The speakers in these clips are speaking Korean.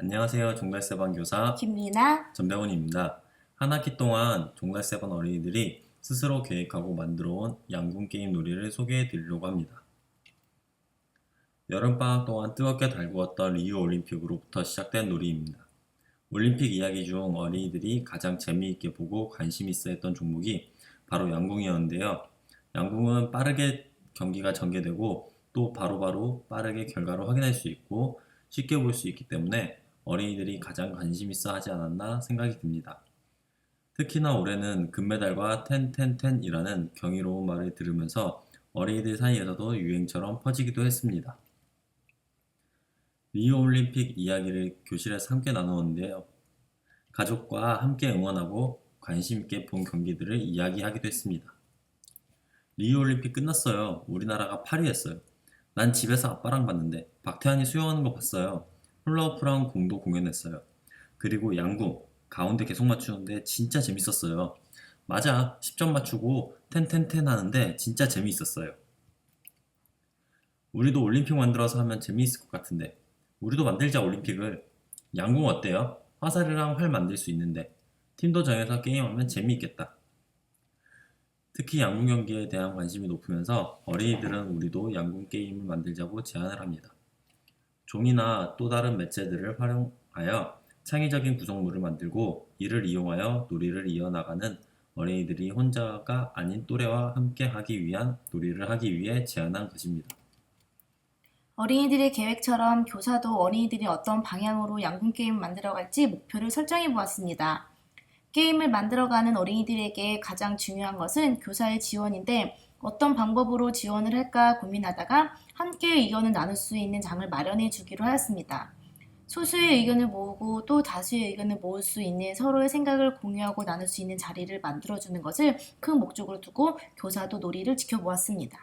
안녕하세요. 종달새반 교사 김리나. 전병훈입니다. 한 학기 동안 종달새반 어린이들이 스스로 계획하고 만들어온 양궁 게임 놀이를 소개해 드리려고 합니다. 여름방학 동안 뜨겁게 달구었던 리우 올림픽으로부터 시작된 놀이입니다. 올림픽 이야기 중 어린이들이 가장 재미있게 보고 관심 있어 했던 종목이 바로 양궁이었는데요. 양궁은 빠르게 경기가 전개되고 또 바로바로 빠르게 결과를 확인할 수 있고 쉽게 볼 수 있기 때문에 어린이들이 가장 관심 있어 하지 않았나 생각이 듭니다. 특히나 올해는 금메달과 텐텐텐이라는 경이로운 말을 들으면서 어린이들 사이에서도 유행처럼 퍼지기도 했습니다. 리우올림픽 이야기를 교실에서 함께 나누었는데요. 가족과 함께 응원하고 관심 있게 본 경기들을 이야기하기도 했습니다. 리우올림픽 끝났어요. 우리나라가 8위 했어요. 난 집에서 아빠랑 봤는데 박태환이 수영하는 거 봤어요. 훌라후프랑 공도 공연했어요. 그리고 양궁 가운데 계속 맞추는데 진짜 재밌었어요. 맞아, 10점 맞추고 텐텐텐 하는데 진짜 재미있었어요. 우리도 올림픽 만들어서 하면 재미있을 것 같은데 우리도 만들자 올림픽을. 양궁 어때요? 화살이랑 활 만들 수 있는데 팀도 정해서 게임하면 재미있겠다. 특히 양궁 경기에 대한 관심이 높으면서 어린이들은 우리도 양궁 게임을 만들자고 제안을 합니다. 종이나 또 다른 매체들을 활용하여 창의적인 구성물을 만들고 이를 이용하여 놀이를 이어나가는 어린이들이 혼자가 아닌 또래와 함께 하기 위한 놀이를 하기 위해 제안한 것입니다. 어린이들의 계획처럼 교사도 어린이들이 어떤 방향으로 양궁 게임을 만들어갈지 목표를 설정해 보았습니다. 게임을 만들어가는 어린이들에게 가장 중요한 것은 교사의 지원인데 어떤 방법으로 지원을 할까 고민하다가 함께 의견을 나눌 수 있는 장을 마련해 주기로 하였습니다. 소수의 의견을 모으고 또 다수의 의견을 모을 수 있는 서로의 생각을 공유하고 나눌 수 있는 자리를 만들어주는 것을 큰 목적으로 두고 교사도 놀이를 지켜보았습니다.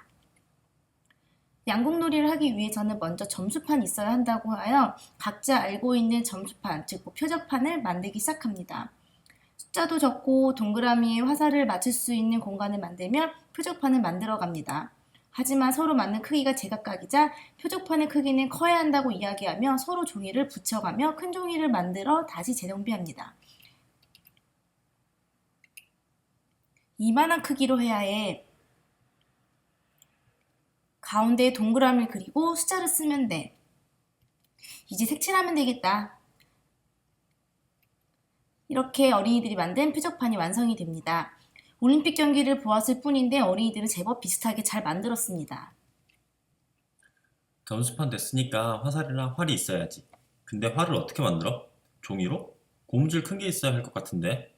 양궁놀이를 하기 위해서는 먼저 점수판이 있어야 한다고 하여 각자 알고 있는 점수판, 즉 표적판을 만들기 시작합니다. 숫자도 적고 동그라미에 화살을 맞출 수 있는 공간을 만들며 표적판을 만들어 갑니다. 하지만 서로 맞는 크기가 제각각이자 표적판의 크기는 커야 한다고 이야기하며 서로 종이를 붙여가며 큰 종이를 만들어 다시 재정비합니다. 이만한 크기로 해야 해. 가운데에 동그라미를 그리고 숫자를 쓰면 돼. 이제 색칠하면 되겠다. 이렇게 어린이들이 만든 표적판이 완성이 됩니다. 올림픽 경기를 보았을 뿐인데 어린이들은 제법 비슷하게 잘 만들었습니다. 점수판 됐으니까 화살이랑 활이 있어야지. 근데 활을 어떻게 만들어? 종이로? 고무줄 큰 게 있어야 할 것 같은데.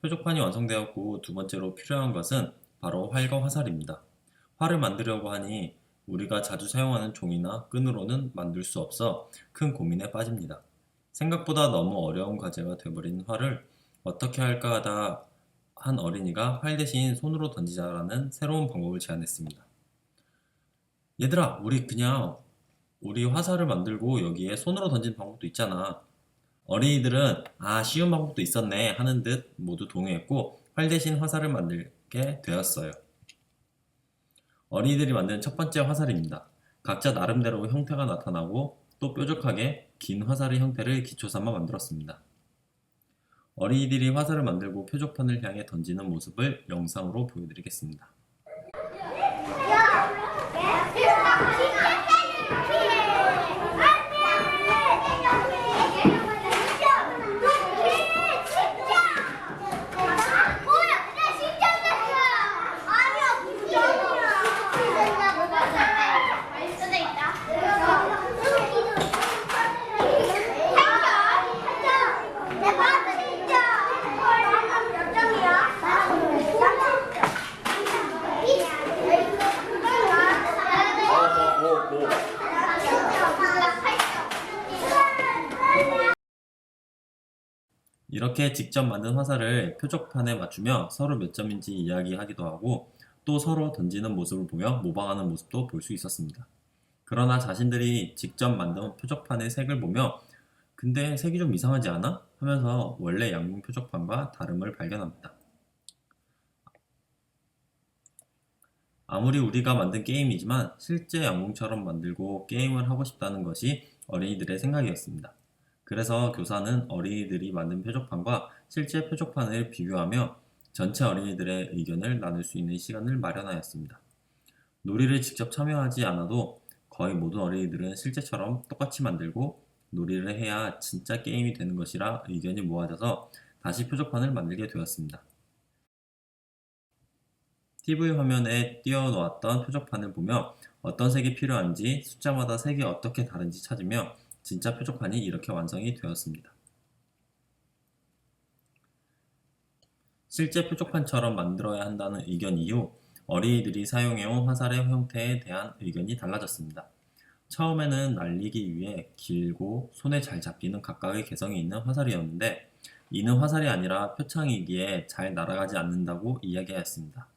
표적판이 완성되었고 두 번째로 필요한 것은 바로 활과 화살입니다. 활을 만들려고 하니 우리가 자주 사용하는 종이나 끈으로는 만들 수 없어 큰 고민에 빠집니다. 생각보다 너무 어려운 과제가 돼버린 활을 어떻게 할까 하다 한 어린이가 활 대신 손으로 던지자라는 새로운 방법을 제안했습니다. 얘들아, 우리 화살을 만들고 여기에 손으로 던지는 방법도 있잖아. 어린이들은 쉬운 방법도 있었네 하는 듯 모두 동의했고 활 대신 화살을 만들게 되었어요. 어린이들이 만든 첫 번째 화살입니다. 각자 나름대로 형태가 나타나고 또 뾰족하게 긴 화살의 형태를 기초 삼아 만들었습니다. 어린이들이 화살을 만들고 표적판을 향해 던지는 모습을 영상으로 보여드리겠습니다. 이렇게 직접 만든 화살을 표적판에 맞추며 서로 몇 점인지 이야기하기도 하고 또 서로 던지는 모습을 보며 모방하는 모습도 볼 수 있었습니다. 그러나 자신들이 직접 만든 표적판의 색을 보며 근데 색이 좀 이상하지 않아? 하면서 원래 양궁 표적판과 다름을 발견합니다. 아무리 우리가 만든 게임이지만 실제 양궁처럼 만들고 게임을 하고 싶다는 것이 어린이들의 생각이었습니다. 그래서 교사는 어린이들이 만든 표적판과 실제 표적판을 비교하며 전체 어린이들의 의견을 나눌 수 있는 시간을 마련하였습니다. 놀이를 직접 참여하지 않아도 거의 모든 어린이들은 실제처럼 똑같이 만들고 놀이를 해야 진짜 게임이 되는 것이라 의견이 모아져서 다시 표적판을 만들게 되었습니다. TV 화면에 띄워놓았던 표적판을 보며 어떤 색이 필요한지 숫자마다 색이 어떻게 다른지 찾으며 진짜 표적판이 이렇게 완성이 되었습니다. 실제 표적판처럼 만들어야 한다는 의견 이후 어린이들이 사용해온 화살의 형태에 대한 의견이 달라졌습니다. 처음에는 날리기 위해 길고 손에 잘 잡히는 각각의 개성이 있는 화살이었는데 이는 화살이 아니라 표창이기에 잘 날아가지 않는다고 이야기하였습니다.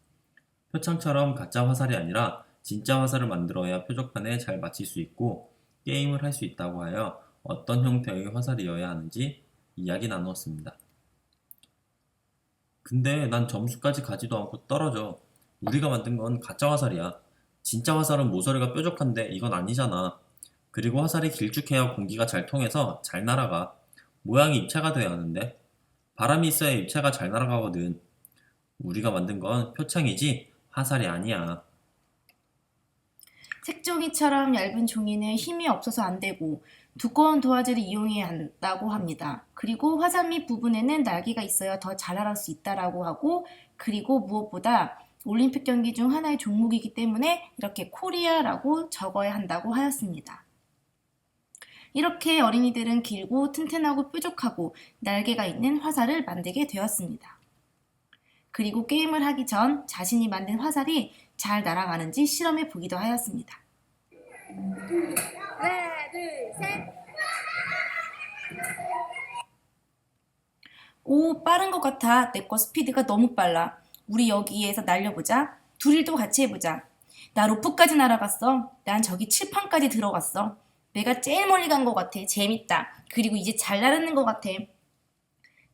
표창처럼 가짜 화살이 아니라 진짜 화살을 만들어야 표적판에 잘 맞힐 수 있고 게임을 할 수 있다고 하여 어떤 형태의 화살이어야 하는지 이야기 나누었습니다. 근데 난 점수까지 가지도 않고 떨어져. 우리가 만든 건 가짜 화살이야. 진짜 화살은 모서리가 뾰족한데 이건 아니잖아. 그리고 화살이 길쭉해야 공기가 잘 통해서 잘 날아가. 모양이 입체가 돼야 하는데. 바람이 있어야 입체가 잘 날아가거든. 우리가 만든 건 표창이지 화살이 아니야. 색종이처럼 얇은 종이는 힘이 없어서 안 되고 두꺼운 도화지를 이용해야 한다고 합니다. 그리고 화살 밑 부분에는 날개가 있어야 더 잘 날아갈 수 있다라고 하고, 그리고 무엇보다 올림픽 경기 중 하나의 종목이기 때문에 이렇게 코리아라고 적어야 한다고 하였습니다. 이렇게 어린이들은 길고 튼튼하고 뾰족하고 날개가 있는 화살을 만들게 되었습니다. 그리고 게임을 하기 전 자신이 만든 화살이 잘 날아가는지 실험해 보기도 하였습니다. 하나, 둘, 셋. 오, 빠른 것 같아. 내 거 스피드가 너무 빨라. 우리 여기에서 날려보자. 둘이도 같이 해보자. 나 로프까지 날아갔어. 난 저기 칠판까지 들어갔어. 내가 제일 멀리 간 것 같아. 재밌다. 그리고 이제 잘 날아는 것 같아.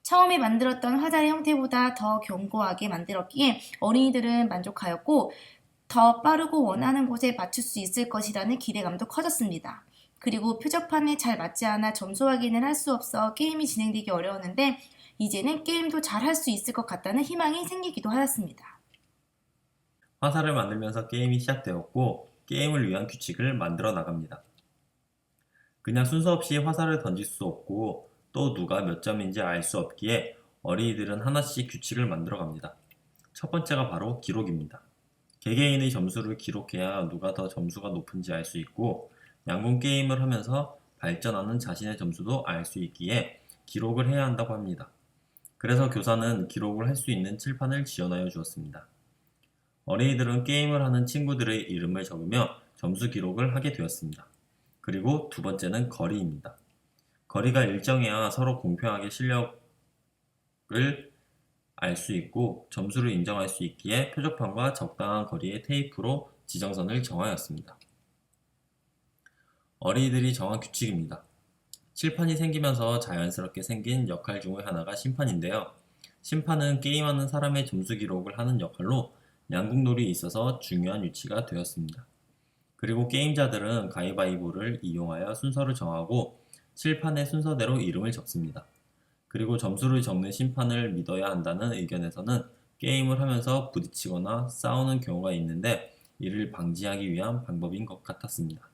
처음에 만들었던 화살의 형태보다 더 견고하게 만들었기에 어린이들은 만족하였고 더 빠르고 원하는 곳에 맞출 수 있을 것이라는 기대감도 커졌습니다. 그리고 표적판에 잘 맞지 않아 점수 확인을 할 수 없어 게임이 진행되기 어려웠는데 이제는 게임도 잘 할 수 있을 것 같다는 희망이 생기기도 하였습니다. 화살을 만들면서 게임이 시작되었고 게임을 위한 규칙을 만들어 나갑니다. 그냥 순서 없이 화살을 던질 수 없고 또 누가 몇 점인지 알 수 없기에 어린이들은 하나씩 규칙을 만들어 갑니다. 첫 번째가 바로 기록입니다. 개개인의 점수를 기록해야 누가 더 점수가 높은지 알 수 있고 양궁 게임을 하면서 발전하는 자신의 점수도 알 수 있기에 기록을 해야 한다고 합니다. 그래서 교사는 기록을 할 수 있는 칠판을 지원하여 주었습니다. 어린이들은 게임을 하는 친구들의 이름을 적으며 점수 기록을 하게 되었습니다. 그리고 두 번째는 거리입니다. 거리가 일정해야 서로 공평하게 실력을 알 수 있고 점수를 인정할 수 있기에 표적판과 적당한 거리의 테이프로 지정선을 정하였습니다. 어린이들이 정한 규칙입니다. 칠판이 생기면서 자연스럽게 생긴 역할 중의 하나가 심판인데요. 심판은 게임하는 사람의 점수 기록을 하는 역할로 양궁놀이에 있어서 중요한 위치가 되었습니다. 그리고 게임자들은 가위바위보를 이용하여 순서를 정하고 칠판의 순서대로 이름을 적습니다. 그리고 점수를 적는 심판을 믿어야 한다는 의견에서는 게임을 하면서 부딪히거나 싸우는 경우가 있는데 이를 방지하기 위한 방법인 것 같았습니다.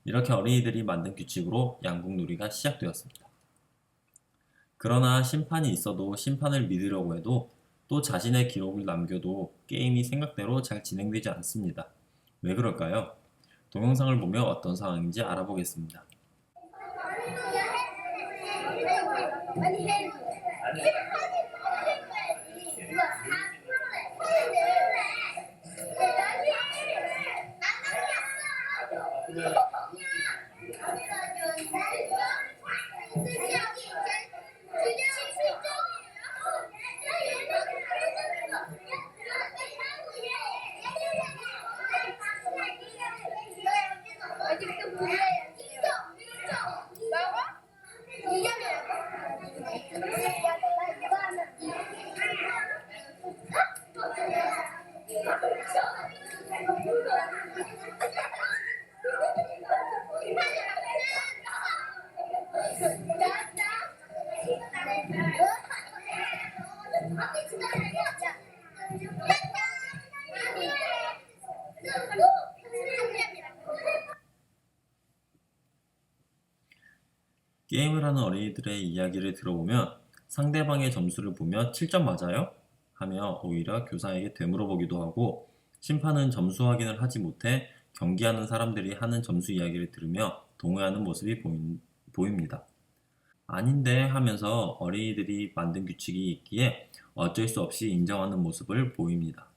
이렇게 어린이들이 만든 규칙으로 양궁놀이가 시작되었습니다. 그러나 심판이 있어도 심판을 믿으려고 해도 또 자신의 기록을 남겨도 게임이 생각대로 잘 진행되지 않습니다. 왜 그럴까요? 동영상을 보며 어떤 상황인지 알아보겠습니다. 나 게임을 하는 어린이들의 이야기를 들어보면 상대방의 점수를 보며 7점 맞아요? 하며 오히려 교사에게 되물어보기도 하고, 심판은 점수 확인을 하지 못해 경기하는 사람들이 하는 점수 이야기를 들으며 동요하는 모습이 보입니다. 아닌데 하면서 어린이들이 만든 규칙이 있기에 어쩔 수 없이 인정하는 모습을 보입니다.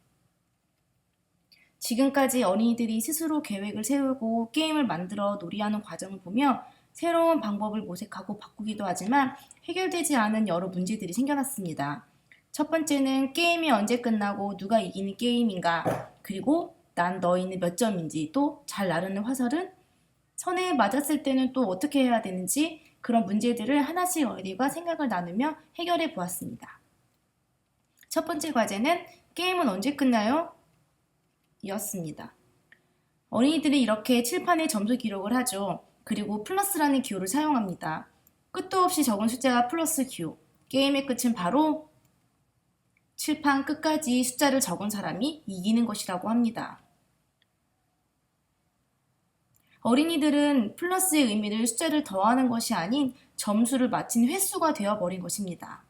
지금까지 어린이들이 스스로 계획을 세우고 게임을 만들어 놀이하는 과정을 보며 새로운 방법을 모색하고 바꾸기도 하지만 해결되지 않은 여러 문제들이 생겨났습니다. 첫 번째는 게임이 언제 끝나고 누가 이기는 게임인가, 그리고 난 너희는 몇 점인지, 또 잘 나르는 화살은 선에 맞았을 때는 또 어떻게 해야 되는지, 그런 문제들을 하나씩 어린이가 생각을 나누며 해결해 보았습니다. 첫 번째 과제는 게임은 언제 끝나요? 이었습니다. 어린이들이 이렇게 칠판에 점수 기록을 하죠. 그리고 플러스라는 기호를 사용합니다. 끝도 없이 적은 숫자가 플러스 기호. 게임의 끝은 바로 칠판 끝까지 숫자를 적은 사람이 이기는 것이라고 합니다. 어린이들은 플러스의 의미를 숫자를 더하는 것이 아닌 점수를 맞힌 횟수가 되어버린 것입니다.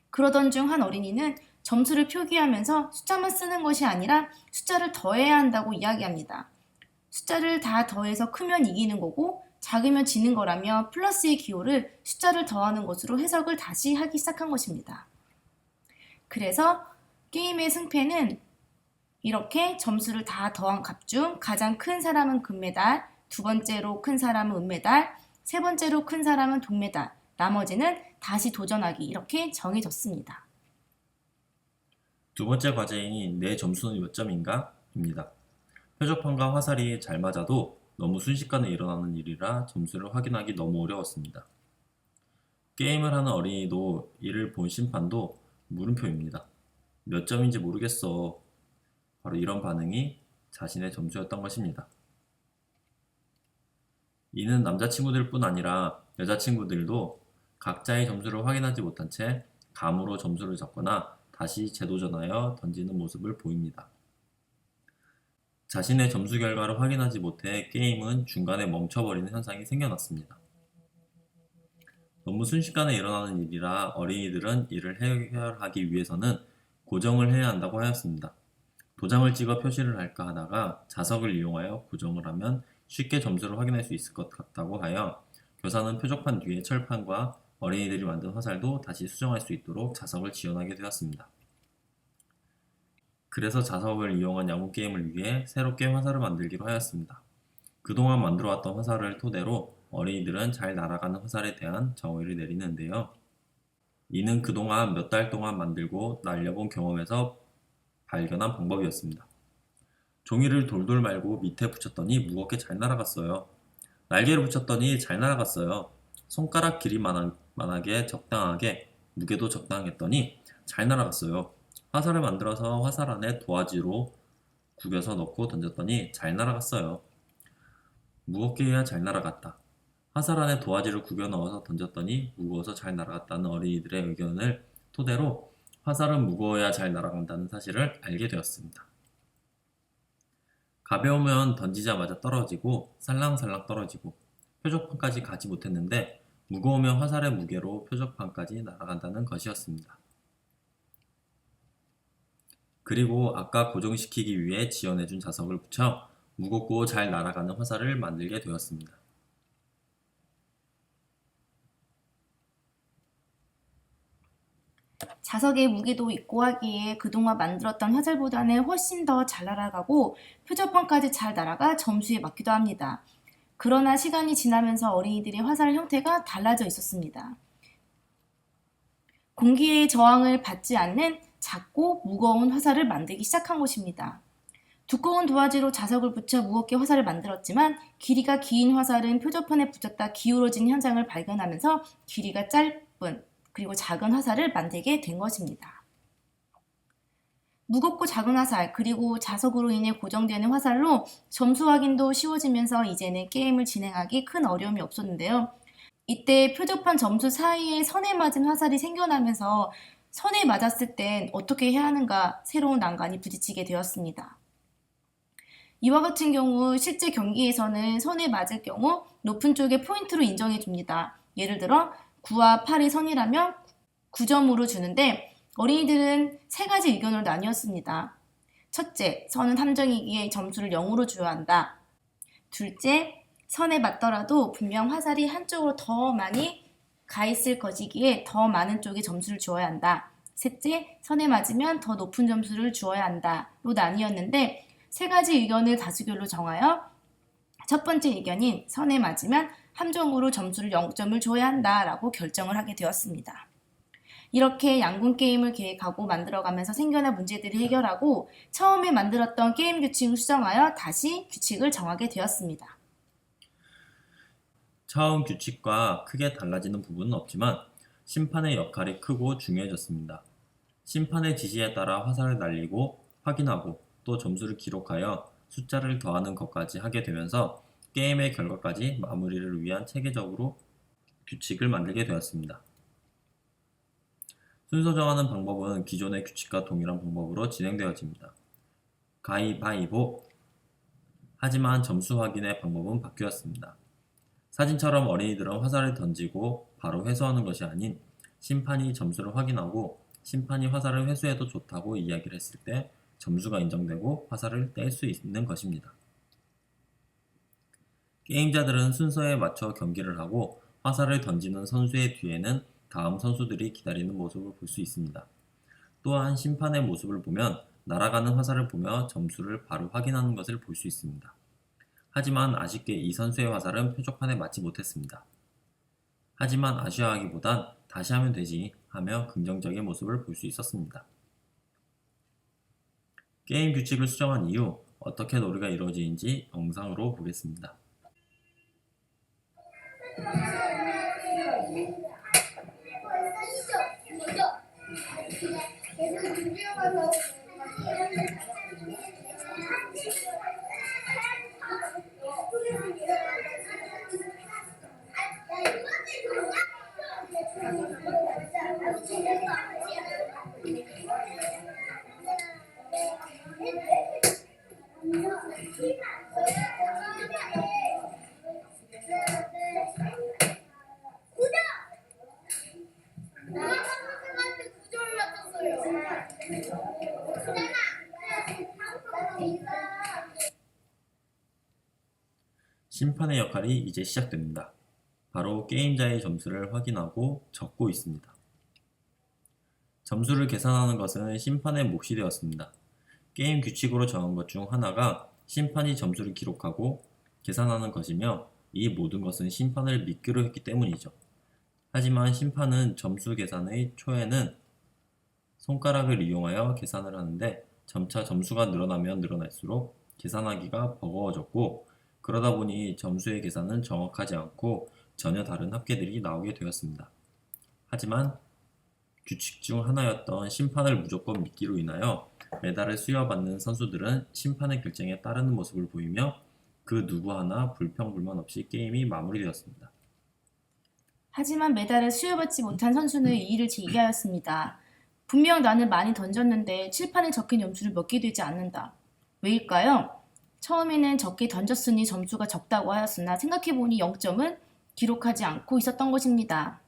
그러던 중 한 어린이는 점수를 표기하면서 숫자만 쓰는 것이 아니라 숫자를 더해야 한다고 이야기합니다. 숫자를 다 더해서 크면 이기는 거고 작으면 지는 거라며 플러스의 기호를 숫자를 더하는 것으로 해석을 다시 하기 시작한 것입니다. 그래서 게임의 승패는 이렇게 점수를 다 더한 값 중 가장 큰 사람은 금메달, 두 번째로 큰 사람은 은메달, 세 번째로 큰 사람은 동메달, 나머지는 다시 도전하기, 이렇게 정해졌습니다. 두 번째 과제인 내 점수는 몇 점인가? 입니다. 표적판과 화살이 잘 맞아도 너무 순식간에 일어나는 일이라 점수를 확인하기 너무 어려웠습니다. 게임을 하는 어린이도 이를 본 심판도 물음표입니다. 몇 점인지 모르겠어. 바로 이런 반응이 자신의 점수였던 것입니다. 이는 남자친구들 뿐 아니라 여자친구들도 각자의 점수를 확인하지 못한 채 감으로 점수를 적거나 다시 재도전하여 던지는 모습을 보입니다. 자신의 점수 결과를 확인하지 못해 게임은 중간에 멈춰버리는 현상이 생겨났습니다. 너무 순식간에 일어나는 일이라 어린이들은 이를 해결하기 위해서는 고정을 해야 한다고 하였습니다. 도장을 찍어 표시를 할까 하다가 자석을 이용하여 고정을 하면 쉽게 점수를 확인할 수 있을 것 같다고 하여 교사는 표적판 뒤에 철판과 어린이들이 만든 화살도 다시 수정할 수 있도록 자석을 지원하게 되었습니다. 그래서 자석을 이용한 야구 게임을 위해 새롭게 화살을 만들기로 하였습니다. 그동안 만들어왔던 화살을 토대로 어린이들은 잘 날아가는 화살에 대한 정의를 내리는데요. 이는 그동안 몇 달 동안 만들고 날려본 경험에서 발견한 방법이었습니다. 종이를 돌돌 말고 밑에 붙였더니 무겁게 잘 날아갔어요. 날개를 붙였더니 잘 날아갔어요. 손가락 길이만하게 적당하게 무게도 적당했더니 잘 날아갔어요. 화살을 만들어서 화살 안에 도화지로 구겨서 넣고 던졌더니 잘 날아갔어요. 무겁게 해야 잘 날아갔다. 화살 안에 도화지를 구겨 넣어서 던졌더니 무거워서 잘 날아갔다는 어린이들의 의견을 토대로 화살은 무거워야 잘 날아간다는 사실을 알게 되었습니다. 가벼우면 던지자마자 떨어지고 살랑살랑 떨어지고 표적판까지 가지 못했는데 무거우면 화살의 무게로 표적판까지 날아간다는 것이었습니다. 그리고 아까 고정시키기 위해 지원해준 자석을 붙여 무겁고 잘 날아가는 화살을 만들게 되었습니다. 자석의 무게도 있고 하기에 그동안 만들었던 화살보다는 훨씬 더 잘 날아가고 표적판까지 잘 날아가 점수에 맞기도 합니다. 그러나 시간이 지나면서 어린이들의 화살 형태가 달라져 있었습니다. 공기의 저항을 받지 않는 작고 무거운 화살을 만들기 시작한 것입니다. 두꺼운 도화지로 자석을 붙여 무겁게 화살을 만들었지만 길이가 긴 화살은 표적판에 붙였다 기울어진 현상을 발견하면서 길이가 짧은 그리고 작은 화살을 만들게 된 것입니다. 무겁고 작은 화살 그리고 자석으로 인해 고정되는 화살로 점수 확인도 쉬워지면서 이제는 게임을 진행하기 큰 어려움이 없었는데요. 이때 표적판 점수 사이에 선에 맞은 화살이 생겨나면서 선에 맞았을 땐 어떻게 해야 하는가 새로운 난관이 부딪히게 되었습니다. 이와 같은 경우 실제 경기에서는 선에 맞을 경우 높은 쪽에 포인트로 인정해 줍니다. 예를 들어 9와 8이 선이라면 9점으로 주는데 어린이들은 세 가지 의견으로 나뉘었습니다. 첫째, 선은 함정이기에 점수를 0으로 줘야 한다. 둘째, 선에 맞더라도 분명 화살이 한쪽으로 더 많이 가 있을 것이기에 더 많은 쪽에 점수를 주어야 한다. 셋째, 선에 맞으면 더 높은 점수를 주어야 한다로 나뉘었는데 세 가지 의견을 다수결로 정하여 첫 번째 의견인 선에 맞으면 함정으로 점수를 0점을 줘야 한다라고 결정을 하게 되었습니다. 이렇게 양궁 게임을 계획하고 만들어가면서 생겨난 문제들을 해결하고 처음에 만들었던 게임 규칙을 수정하여 다시 규칙을 정하게 되었습니다. 처음 규칙과 크게 달라지는 부분은 없지만 심판의 역할이 크고 중요해졌습니다. 심판의 지시에 따라 화살을 날리고 확인하고 또 점수를 기록하여 숫자를 더하는 것까지 하게 되면서 게임의 결과까지 마무리를 위한 체계적으로 규칙을 만들게 되었습니다. 순서 정하는 방법은 기존의 규칙과 동일한 방법으로 진행되어집니다. 가위바위보. 하지만 점수 확인의 방법은 바뀌었습니다. 사진처럼 어린이들은 화살을 던지고 바로 회수하는 것이 아닌 심판이 점수를 확인하고 심판이 화살을 회수해도 좋다고 이야기를 했을 때 점수가 인정되고 화살을 뗄 수 있는 것입니다. 게임자들은 순서에 맞춰 경기를 하고 화살을 던지는 선수의 뒤에는 다음 선수들이 기다리는 모습을 볼 수 있습니다. 또한 심판의 모습을 보면 날아가는 화살을 보며 점수를 바로 확인하는 것을 볼 수 있습니다. 하지만 아쉽게 이 선수의 화살은 표적판에 맞지 못했습니다. 하지만 아쉬워하기보단 다시 하면 되지 하며 긍정적인 모습을 볼 수 있었습니다. 게임 규칙을 수정한 이후 어떻게 놀이가 이루어지는지 영상으로 보겠습니다. 심판의 역할이 이제 시작됩니다. 바로 게임자의 점수를 확인하고 적고 있습니다. 점수를 계산하는 것은 심판의 몫이 되었습니다. 게임 규칙으로 정한 것 중 하나가 심판이 점수를 기록하고 계산하는 것이며 이 모든 것은 심판을 믿기로 했기 때문이죠. 하지만 심판은 점수 계산의 초에는 손가락을 이용하여 계산을 하는데 점차 점수가 늘어나면 늘어날수록 계산하기가 버거워졌고 그러다 보니 점수의 계산은 정확하지 않고 전혀 다른 합계들이 나오게 되었습니다. 하지만 규칙 중 하나였던 심판을 무조건 믿기로 인하여 메달을 수여받는 선수들은 심판의 결정에 따르는 모습을 보이며 그 누구 하나 불평불만 없이 게임이 마무리되었습니다. 하지만 메달을 수여받지 못한 선수는 이의를 제기하였습니다. 분명 나는 많이 던졌는데 칠판에 적힌 점수를 먹게 되지 않는다. 왜일까요? 처음에는 적게 던졌으니 점수가 적다고 하였으나 생각해보니 0점은 기록하지 않고 있었던 것입니다.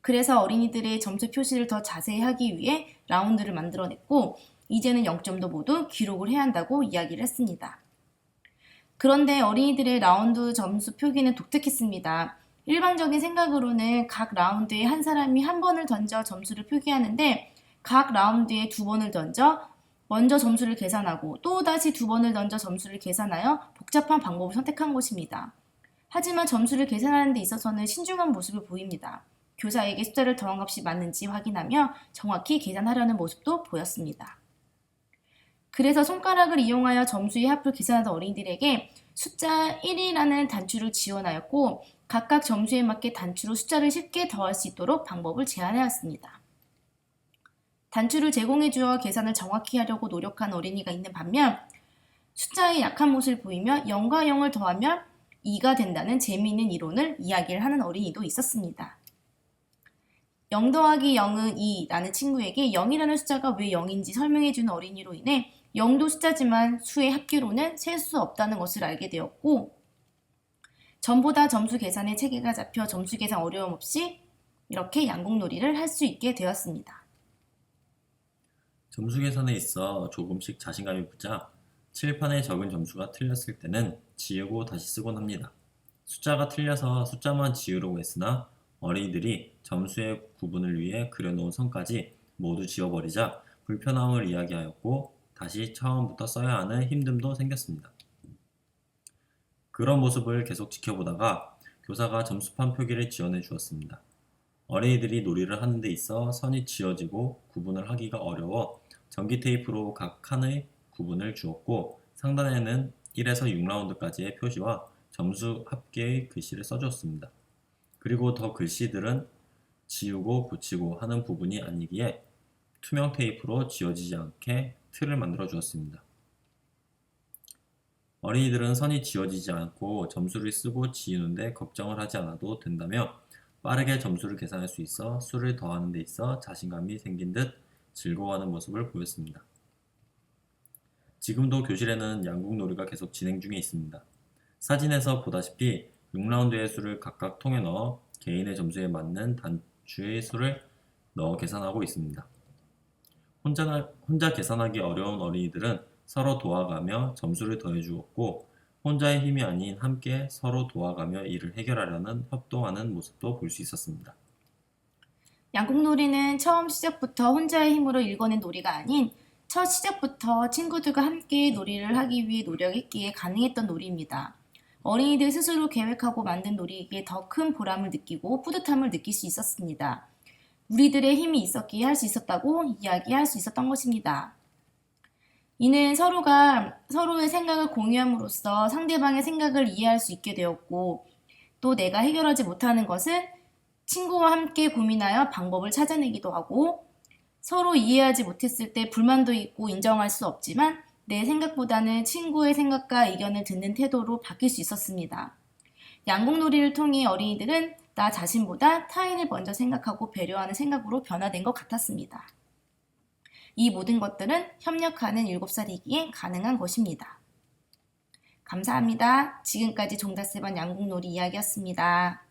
그래서 어린이들의 점수 표시를 더 자세히 하기 위해 라운드를 만들어냈고 이제는 0점도 모두 기록을 해야 한다고 이야기를 했습니다. 그런데 어린이들의 라운드 점수 표기는 독특했습니다. 일반적인 생각으로는 각 라운드에 한 사람이 한 번을 던져 점수를 표기하는데 각 라운드에 두 번을 던져 먼저 점수를 계산하고 또 다시 두 번을 던져 점수를 계산하여 복잡한 방법을 선택한 것입니다. 하지만 점수를 계산하는 데 있어서는 신중한 모습을 보입니다. 교사에게 숫자를 더한 값이 맞는지 확인하며 정확히 계산하려는 모습도 보였습니다. 그래서 손가락을 이용하여 점수의 합을 계산하던 어린이들에게 숫자 1이라는 단추를 지원하였고 각각 점수에 맞게 단추로 숫자를 쉽게 더할 수 있도록 방법을 제안하였습니다. 단추를 제공해 주어 계산을 정확히 하려고 노력한 어린이가 있는 반면 숫자의 약한 모습을 보이며 0과 0을 더하면 2가 된다는 재미있는 이론을 이야기를 하는 어린이도 있었습니다. 0 더하기 0은 2라는 친구에게 0이라는 숫자가 왜 0인지 설명해 주는 어린이로 인해 0도 숫자지만 수의 합계로는 셀 수 없다는 것을 알게 되었고, 전보다 점수 계산에 체계가 잡혀 점수 계산 어려움 없이 이렇게 양궁놀이를 할 수 있게 되었습니다. 점수 계산에 있어 조금씩 자신감이 붙자 칠판에 적은 점수가 틀렸을 때는 지우고 다시 쓰곤 합니다. 숫자가 틀려서 숫자만 지우려고 했으나 어린이들이 점수의 구분을 위해 그려놓은 선까지 모두 지워버리자 불편함을 이야기하였고 다시 처음부터 써야 하는 힘듦도 생겼습니다. 그런 모습을 계속 지켜보다가 교사가 점수판 표기를 지원해 주었습니다. 어린이들이 놀이를 하는 데 있어 선이 지어지고 구분을 하기가 어려워 전기 테이프로 각 칸의 구분을 주었고 상단에는 1에서 6라운드까지의 표시와 점수 합계의 글씨를 써주었습니다. 그리고 더 글씨들은 지우고 붙이고 하는 부분이 아니기에 투명 테이프로 지워지지 않게 틀을 만들어 주었습니다. 어린이들은 선이 지워지지 않고 점수를 쓰고 지우는데 걱정을 하지 않아도 된다며 빠르게 점수를 계산할 수 있어 수를 더하는 데 있어 자신감이 생긴 듯 즐거워하는 모습을 보였습니다. 지금도 교실에는 양궁놀이가 계속 진행 중에 있습니다. 사진에서 보다시피 6라운드의 수를 각각 통에 넣어 개인의 점수에 맞는 단추의 수를 넣어 계산하고 있습니다. 혼자 계산하기 어려운 어린이들은 서로 도와가며 점수를 더해주었고 혼자의 힘이 아닌 함께 서로 도와가며 일을 해결하려는 협동하는 모습도 볼 수 있었습니다. 양궁놀이는 처음 시작부터 혼자의 힘으로 읽어낸 놀이가 아닌 첫 시작부터 친구들과 함께 놀이를 하기 위해 노력했기에 가능했던 놀이입니다. 어린이들 스스로 계획하고 만든 놀이이기에 더 큰 보람을 느끼고 뿌듯함을 느낄 수 있었습니다. 우리들의 힘이 있었기에 할 수 있었다고 이야기할 수 있었던 것입니다. 이는 서로가 서로의 생각을 공유함으로써 상대방의 생각을 이해할 수 있게 되었고, 또 내가 해결하지 못하는 것은 친구와 함께 고민하여 방법을 찾아내기도 하고, 서로 이해하지 못했을 때 불만도 있고 인정할 수 없지만 내 생각보다는 친구의 생각과 의견을 듣는 태도로 바뀔 수 있었습니다. 양궁놀이를 통해 어린이들은 나 자신보다 타인을 먼저 생각하고 배려하는 생각으로 변화된 것 같았습니다. 이 모든 것들은 협력하는 7살이기에 가능한 것입니다. 감사합니다. 지금까지 종다세반 양궁놀이 이야기였습니다.